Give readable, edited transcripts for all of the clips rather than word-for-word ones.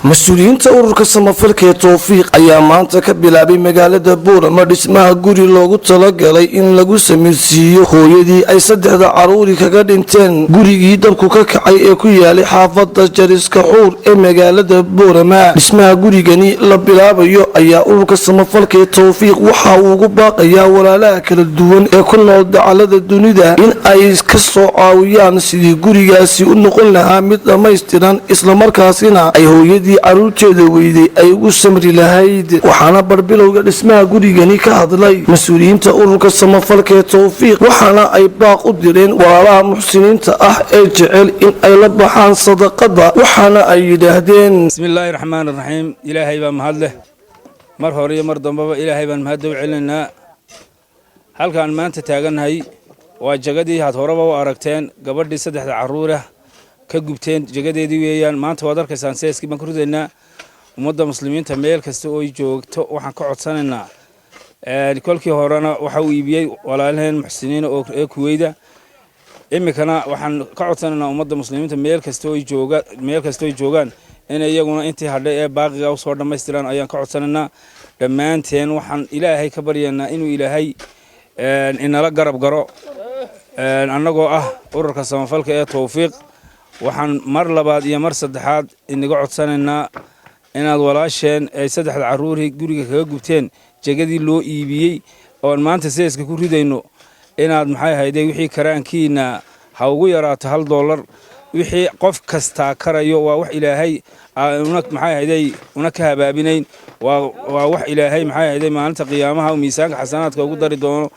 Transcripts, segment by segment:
mas-uuliyiinta ururka samafalka ee towfiiq ayaa maanta ka bilaabay magaalada boorama dhismaha guri loogu talagalay in lagu samaysiiyo hooyadii ay saddexda caruuri kaga dhinteen gurigii dabku ka kacay ee ku yaalay xaafada jariska xuur ee magaalada boorama. dhismaha gurigani la bilaabayo ayaa ururka samafalka ee towfiiq waxa uu ugu baaqayaa walaalaha kala duwan ee ku nool dacalada dunida in ay ka soo caawiyaan sidii gurigaasi u noqon lahaa mid dhammaystiran islamarkaasina ay hooyadii caruurteeda weyday ay ugu samri lahayd. waxaana barbilowga dhismaha gurigani ka hadlay mas-uuliyiinta ururka samafalka ee towfiiq waxaana ay baaq u direen walaalaha muxsiniinta ah ee jecel in ay la baxaan sadaqada. waxaana ay yidhaahdeen bismillaahi raxmaani raxiim. ilaahay baa mahad leh mar hore iyo mar dambaba ilaahay baan mahad u celinaynaa. halkaan maanta taagannahay waa jagadii had horeba u aragteen gabadhii saddexda caruura ka gubteen jagadeedii weeyaan. maanta waad arkaysaan seeskii baan ku ridaynaa. ummadda muslimiinta meel kasta oo joogto waxaan ka codsanaynaa kolkii horena waxa uu iibiyey walaalaheen muxsiniin ee kuweyda. iminkana waxaan ka codsanaynaa ummadda muslimiinta meel kasta oo joogaan in iyaguna intii hadhay ee baaqiga u soo dhammaystiraan ayaan ka codsanaynaa. dhammaanteen waxaan ilaahay ka baryaynaa inuu ilaahay inala garab garo annagoo ah ururka samafalka ee towfiiq. waxaan mar labaad iyo mar saddexaad inaga codsanaynaa inaad walaasheen ay saddexda caruurii guriga kaga gubteen jagadii loo iibiyey oon maanta seeska ku ridayno inaad maxay hayday wixii karaankiina ha ugu yaraato $1 wixii qof kastaa karayo waa wax ilaahay maxay hayday una ka habaabinayn. waa wax ilaahay maxay hayday maalinta qiyaamaha miisaanka xasanaadka ugu dari doono.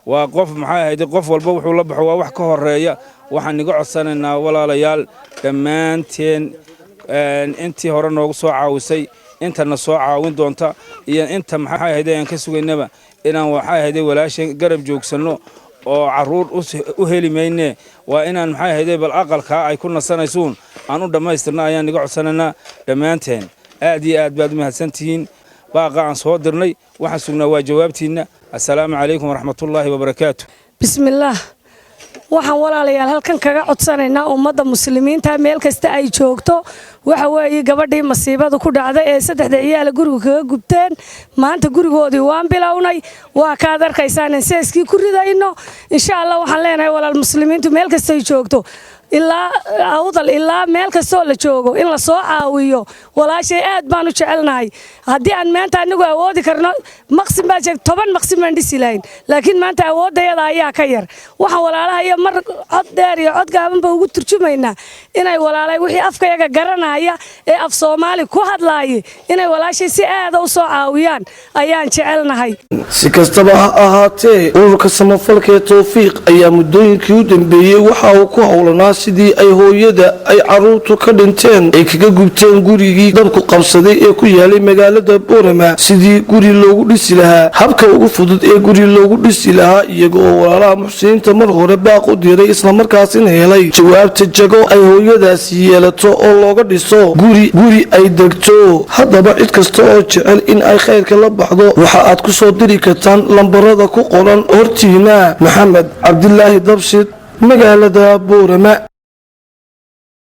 waa qof maxay hayday qof walba wuxuu la baxo waa wax ka horeeya. waxaan niga codsanaynaa walaalayaal dhammaanteen intii hore noogu soo caawisay intana soo caawin doonta iyo inta maxay hayday aan ka sugaynaba inaan waxay hayday walaasheen garab joogsanno oo caruur u heli mayne waa inaan maxay hayday bal aqalka ay ku nasanaysuun aan u dhammaystirna ayaan niga codsanaynaa. dhammaanteen aad iyo aad baad u mahadsantihiin. baaqa aan soo dirnay waxaan sugnaa waa jawaabtiina. assalaamu calaykum waraxmatullaahi wabarakaatu. bismillaah. waxaan walaalayaal halkan kaga codsanaynaa ummadda muslimiinta meel kasta ay joogto. waxa weeye gabadhii masiibada ku dhacday ee saddexda ciyaal guriga kaga gubteen maanta gurigoodii waan bilownay. waa kaad arkaysaan seeskii ku ridayno insha Allah. waxaan leenahay walaal muslimiintu meel kasta ay joogto ilaa meel kastoo la joogo in la soo caawiyo. walaashay aad baan u jecelnahay. haddii aan maanta anigu awoodi karno maqsin baa jeeg 10 maqsin baan dhisi lahayn laakiin maanta awoodayada ayaa ka yar. waxaan walaalaha iyo mar cod dheer iyo cod gaabanba ugu turjumaynaa inay walaalay wixii afkayaga garanaya ee af Soomaali ku hadlaayay inay walaashay si aad u soo caawiyaan ayaan jecelnahay. si kastaba ha ahaatee ururka samafalka ee towfiiq ayaa muddooyinkii u dambeeyey waxa uu ku howlanaa sidii ay hooyada ay caruurtu ka dhinteen ay kaga gubteen gurigii dabku qabsaday ee ku yaalay magaalada boorama sidii guri loogu dhisi lahaa. habka ugu fudud ee guri loogu dhisi lahaa iyaga oo walaalaha muxsiniinta mar hore baaq u diray islamarkaasina helay jawaabta jago ay hooyadaasi yeelato oo looga dhiso guri ay degto. haddaba cid kasta oo jecel in ay khayrka la baxdo waxa aad ku soo diri kartaan lambarada ku qoran hortiina. maxamed cabdilaahi dabshid magaalada boorama.